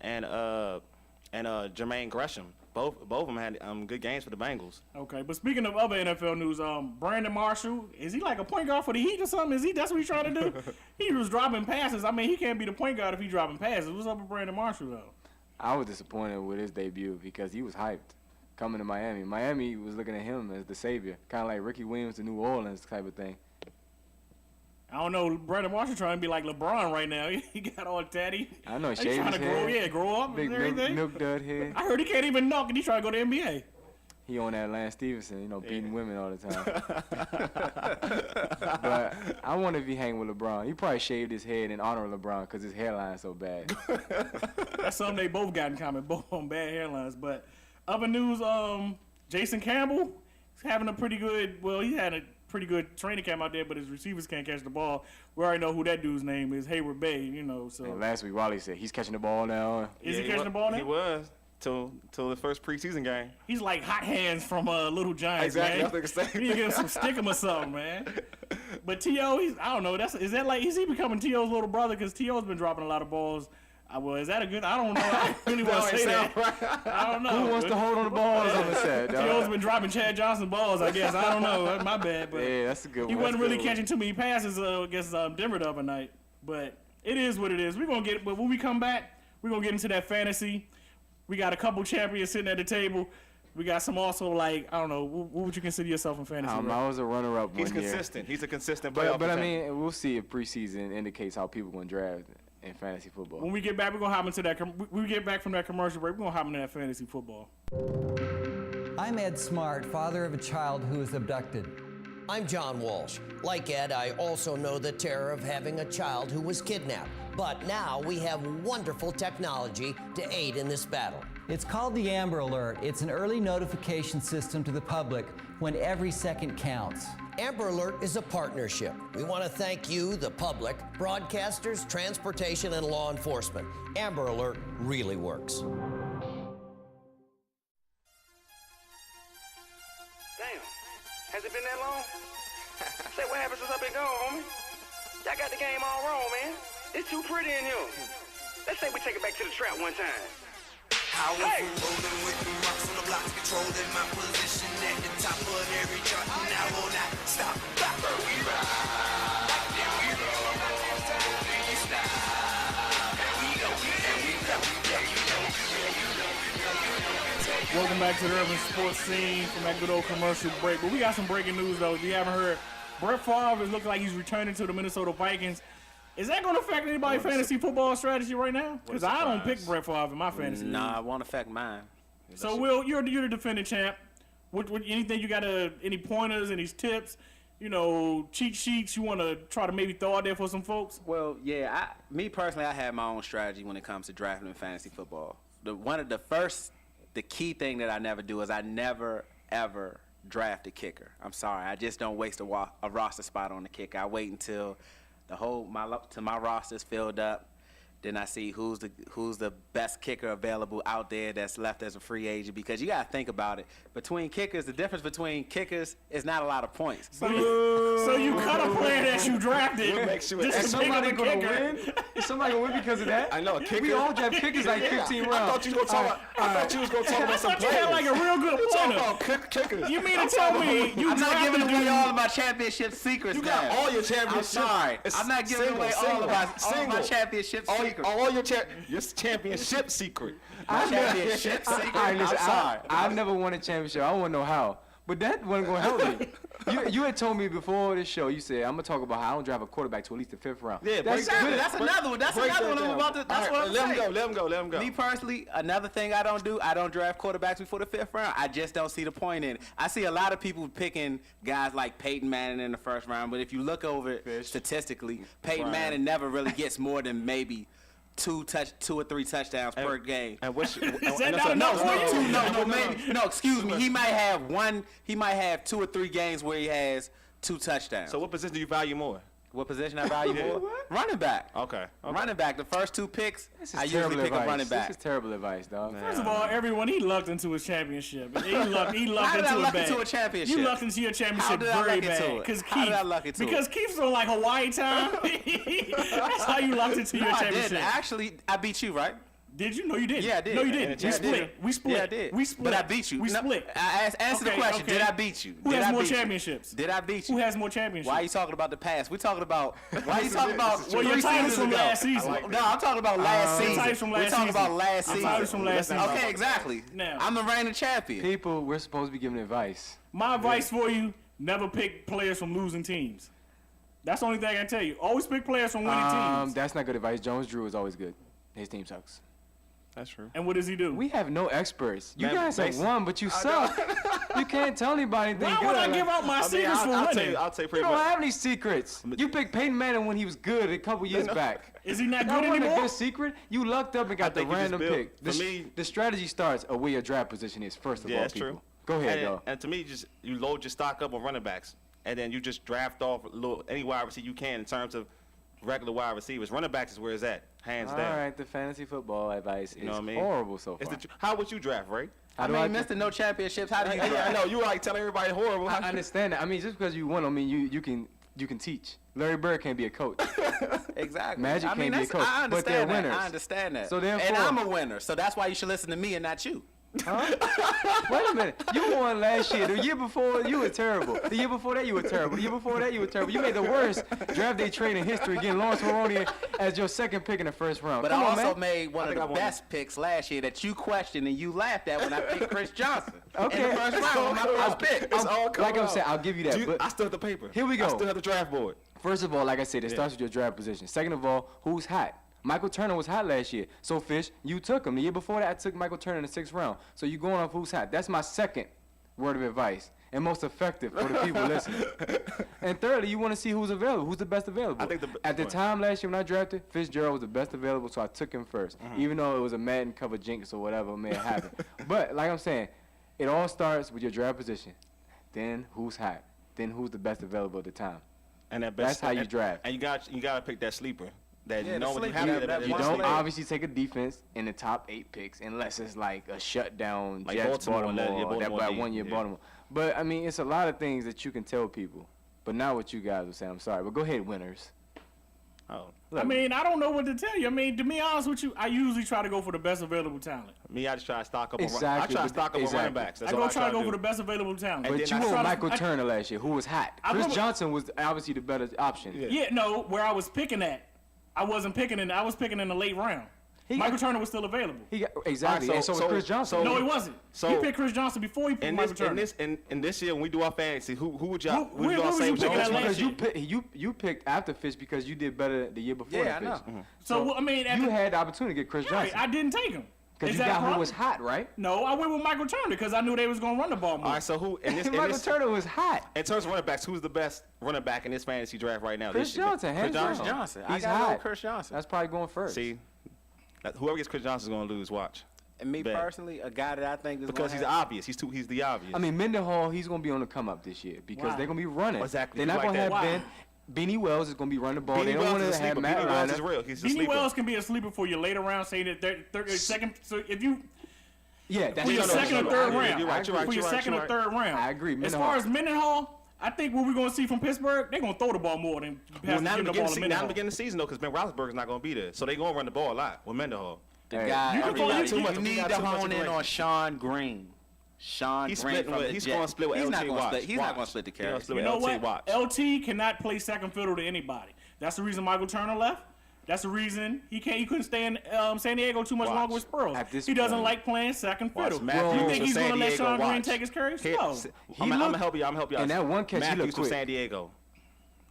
and Jermaine Gresham. Both of them had good games for the Bengals. Okay, but speaking of other NFL news, Brandon Marshall, is he like a point guard for the Heat or something? That's what he's trying to do? He was dropping passes. I mean, he can't be the point guard if he's dropping passes. What's up with Brandon Marshall though? I was disappointed with his debut because he was hyped coming to Miami. Miami was looking at him as the savior, kind of like Ricky Williams to New Orleans type of thing. I don't know. Brandon Marshall trying to be like LeBron right now. He got all tatty. I know. He's Shave trying his to head. grow up Big and everything. milk dud head. I heard he can't even knock, and he trying to go to the NBA. He on that Lance Stevenson, beating women all the time. But I wonder if he hang with LeBron. He probably shaved his head in honor of LeBron because his hairline's so bad. That's something they both got in common, both on bad hairlines. But other news, Jason Campbell is having a pretty good. Well, he had a pretty good training camp out there, but his receivers can't catch the ball. We already know who that dude's name is, Hayward Bay. So and last week, Wally said he's catching the ball now. Is he catching the ball now? He was till the first preseason game. He's like Hot Hands from Little Giants, exactly, man. I was thinking You need to give him some stick him or something, man. But T.O., I don't know. Is he becoming T.O.'s little brother? Because T.O.'s been dropping a lot of balls. Well, is that a good? I don't know. I really want to say that. Right. I don't know. Who wants to hold on the balls on the set? T.O.'s been dropping Chad Johnson balls, I guess. I don't know. That's my bad. But yeah, that's a good one. He wasn't really catching too many passes against Denver the other night. But it is what it is. But when we come back, we're going to get into that fantasy. We got a couple champions sitting at the table. We got some also, I don't know, what would you consider yourself in fantasy? I was a runner-up one year. He's consistent. He's a consistent player. But I mean, we'll see if preseason indicates how people going to draft in fantasy football. When we get back, we're going to hop into that. When we get back from that commercial break, we're going to hop into that fantasy football. I'm Ed Smart, father of a child who was abducted. I'm John Walsh. Like Ed, I also know the terror of having a child who was kidnapped. But now we have wonderful technology to aid in this battle. It's called the Amber Alert. It's an early notification system to the public when every second counts. Amber Alert is a partnership. We want to thank you, the public, broadcasters, transportation, and law enforcement. Amber Alert really works. Damn, has it been that long? Say, what happened since I've been gone, homie? Y'all got the game all wrong, man. It's too pretty in here. Let's say we take it back to the trap one time. I went from rolling with the rocks on the blocks, controlling my position at the top of every chart. And I will not stop. Bopper, we ride. Then we roll. Then you stop. And we go. And we go. Welcome back to the Urban Sports Scene from that good old commercial break. But we got some breaking news, though. If you haven't heard, Brett Favre is looking like he's returning to the Minnesota Vikings. Is that going to affect anybody's fantasy football strategy right now? Because I don't pick Brett Favre in my fantasy league. Nah, it won't affect mine. So, Will, you're the defending champ. Anything you got any pointers, any tips, cheat sheets you want to try to maybe throw out there for some folks? Well, yeah, me personally, I have my own strategy when it comes to drafting in fantasy football. The key thing that I never do is I never, ever draft a kicker. I'm sorry. I just don't waste a roster spot on the kicker. I wait until my roster's filled up. Then I see who's the best kicker available out there that's left as a free agent, because you gotta think about it. Between kickers, the difference between kickers is not a lot of points. So you cut a player that you drafted. What makes you just to pick up a kicker. Is somebody gonna win because of that? I know, a kicker. We all draft kickers like 15 rounds. I thought you was gonna talk about some I thought you players. had like a real good Talking pointer. about kickers. You mean to tell me you I'm not drafted giving away dude? all of my championship secrets. You got now. all your championships. I'm sorry. It's I'm not giving away all of my championship secrets. All your championship secret. My championship secret. All right, listen, I'm sorry. I never won a championship. I want to know how. But that wasn't going to help me. You had told me before this show, you said, I'm going to talk about how I don't drive a quarterback to at least the 5th round. Yeah, That's another one. That's another one I'm about to. That's what I'm saying. Let him go. Me personally, another thing I don't do, I don't draft quarterbacks before the 5th round. I just don't see the point in it. I see a lot of people picking guys like Peyton Manning in the 1st round, but if you look over it statistically, Peyton Manning never really gets more than maybe two or three touchdowns per game. And which Is that not enough for you? Excuse me. He might have 2 or 3 games where he has 2 touchdowns. So what position do you value more? What position I value more? Running back. Okay. Running back. The first 2 picks, I usually terrible pick advice. a running back. This is terrible advice, dog. First of all, everyone, he lucked into his championship. He lucked How did I into luck it bad. into a championship? You lucked into your championship How did I very luck into bad. it? How did I luck into Because it? Keith's on like Hawaii time. That's how you lucked into your No, I championship. didn't. Actually, I beat you, right? Did you? No, you didn't. Yeah, I did. No, you didn't. Yeah, We I split. did. We split. Yeah, I did. We split. But I beat you. We No, split. Answer the Okay, question. okay. Did I beat you? Who Did has I more beat you? championships? Did I beat you? Who has more championships? Why are you talking about the past? We're talking about. Why are you talking about? Well, your 3 titles seasons from ago? last season. No, I'm talking about last Your season. titles from We're last talking season. about last Your season. titles from last season. Okay, exactly. Now. I'm the reigning champion. People, we're supposed to be giving advice. My advice for you: never pick players from losing teams. That's the only thing I can tell you. Always pick players from winning teams. That's not good advice. Jones Drew is always good. His team sucks. That's true. And what does he do? We have no experts. You Man, guys have basically- won, but you suck. You can't tell anybody anything Why good. would I Like, give out my secrets for I'll winning? tell you you pretty don't much. have any secrets. You picked Peyton Manning when he was good a couple years back. Is he not That good wasn't a anymore? good secret. You lucked up and got the think you just random built- pick. for me- The strategy starts at where your draft position is, first of Yeah, all, that's people. true. Go ahead, and, though. and to me, just you load your stock up on running backs, and then you just draft off any wide receiver you can in terms of regular wide receivers. Running backs is where it's at, hands All down. right, the fantasy football advice You know is what I mean? horrible so It's far. how would you draft, Ray? How I do mean, Mr. No Championships. How do you? Yeah, I know you like telling everybody horrible. I understand that. I mean, just because you won, I mean, you can teach. Larry Bird can't be a coach. Exactly. Magic I mean, can't be a that's- coach, I but they're understand that. winners. I understand that. So therefore- and I'm a winner, so that's why you should listen to me and not you. Wait a minute. You won last year. The year before, you were terrible. The year before that, you were terrible. The year before that, you were terrible. You made the worst draft day trade in history, getting Lawrence Maroney as your second pick in the first round. But Come I on, also man. made one I of think the I won. best picks last year that you questioned and you laughed at when I picked Chris Johnson. Okay. In the first round, on my first pick. It's all Like coming I'm out. saying, I'll give you that. Do you- but I still have the paper. Here we go. I still have the draft board. First of all, like I said, it starts with your draft position. Second of all, who's hot? Michael Turner was hot last year. So, Fish, you took him. The year before that, I took Michael Turner in the 6th round. So you going off who's hot. That's my second word of advice and most effective for the people listening. And thirdly, you want to see who's available. Who's the best available? I think At the go ahead. time last year when I drafted, Fitzgerald was the best available, so I took him first. Even though it was a Madden cover jinx or whatever may have happened. But like I'm saying, it all starts with your draft position. Then who's hot. Then who's the best available at the time. And That's how you draft. And you got to pick that sleeper. That Yeah, you the know when you sleeper. have You- that. that You one don't player. obviously take a defense in the top 8 picks unless it's like a shutdown Like Jets, Baltimore, Baltimore, yeah, Baltimore that D, one year yeah. Baltimore. But I mean, it's a lot of things that you can tell people, but not what you guys are saying. I'm sorry, but go ahead, winners. Oh, I mean, I don't know what to tell you. I mean, to be honest with you, I usually try to go for the best available talent. me, I just try to stock up Exactly, on. I try to but- stock up on exactly. running backs. That's I all go try to go do. for the best available talent. And But then you I went try to- Michael Turner last year, who was hot. I Chris remember- Johnson was obviously the better option. Yeah. Yeah, no, where I was picking at, I wasn't picking in. I was picking in the late round. He Michael got- Turner was still available. He got exactly, All right, and so was so- Chris Johnson. so- No, he wasn't. So- He picked Chris Johnson before he picked In Michael Turner. in this year when we do our fantasy, who would y'all Who would y'all was say you was picking your at last because year? you picked after Fish because you did better the year before. Yeah, I than know. Fish. So, I mean, at You the- had the opportunity to get Chris right, Johnson I didn't take him. because Is you that a got who problem? was hot, right? No, I went with Michael Turner because I knew they was gonna run the ball more. All right, so who in this, in Michael this Turner was hot. in terms of running backs, who's the best running back in this fantasy draft right now? Chris this year? Johnson, hands Chris down. Johnson. Johnson. I He's gotta go hot. with Chris Johnson. That's probably going first. See, whoever gets Chris Johnson is gonna lose. Watch. And me Bad. personally, a guy that I think is Because gonna he's have- obvious. He's the obvious. I mean, Mendenhall, he's going to be on the come up this year because Why? they're going to be running. Exactly. They're You not like going to that. have Why? Ben. Beanie Wells is going to be running the ball. Beanie They don't Wells want is to a have sleeper. Matt Beanie Wells is Ryan. real. He's a Beanie sleeper. Wells can be a sleeper for your later round, say that they're second. So if you Yeah, that's for your no, no, second no, or no, third you're round, right, you're right, for your you're right, second you're or third round, I agree, As Mendenhall. far as Mendenhall, I think what we're gonna see from Pittsburgh, they're gonna throw the ball more than Well, now in give the the ball to beginning Mendenhall. of the season though, because Ben Roethlisberger's not gonna be there, so they're gonna run the ball a lot with Mendenhall. The Hey. guy. You can everybody- call- you you too need much- to too much hone in direction. on Sean Green. Sean He's Green splitting from with- the he's Jets. gonna split with He's LT not gonna Watts. split. He's not Watch. gonna split the He's gonna carries. split You with know LT what? Watts. LT cannot play second fiddle to anybody. That's the reason Michael Turner left. That's the reason he couldn't stay in San Diego too much Watch. longer with Sproles. At this He doesn't point- like playing second Watch fiddle. Matthews You from think he's San gonna let Diego, Sean Green watch. take his carries? Here- No. I'm looked- gonna help you. I'm gonna help you out. in that one catch, he Matthews looked from quick. San Diego.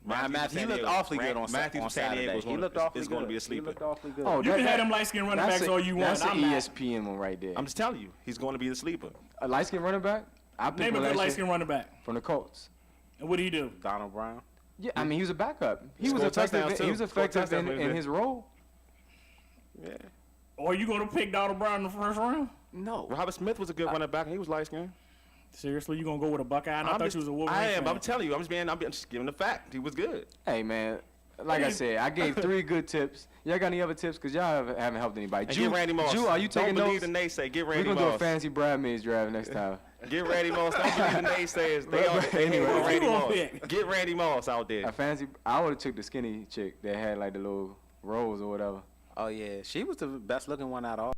Ryan Matthews, he San looked Diego. awfully good on Matthews from San Saturday. Diego He looked awfully is good. going to be a He sleeper. looked awfully good. Oh, You can have them light skinned running backs all you want. That's I'm an not. ESPN one right there. I'm just telling you, he's going to be the sleeper. A light skinned running back? I picked Name a one good last light year skinned running back. from the Colts. And what do you do? Donald Brown. Yeah, I mean, he was a backup. He was Scored touchdowns, effective. too. He was Scored effective touchdowns when he in was his role. Yeah. Or are you gonna pick Donald Brown in the first round? No. Robert Smith was a good running back, and he was light skinned. Seriously, you gonna go with a Buckeye? And I thought you was a Wolverine I am. fan. I'm telling you. I'm just giving the fact. He was good. Hey, man. Like I said, I gave 3 good tips. Y'all got any other tips? Because y'all haven't helped anybody. And get Randy Moss. Jew, are you taking Don't believe notes? the naysay. Get We're Randy going to do a Moss. fantasy bridesmaids draft next time. Get Randy Moss. Don't believe the naysayers. They all Anyway, anyway, who Randy you gonna Moss. pick? Get Randy Moss out there. A fantasy. I would have took the skinny chick that had like the little rolls or whatever. Oh yeah, she was the best looking one out of all.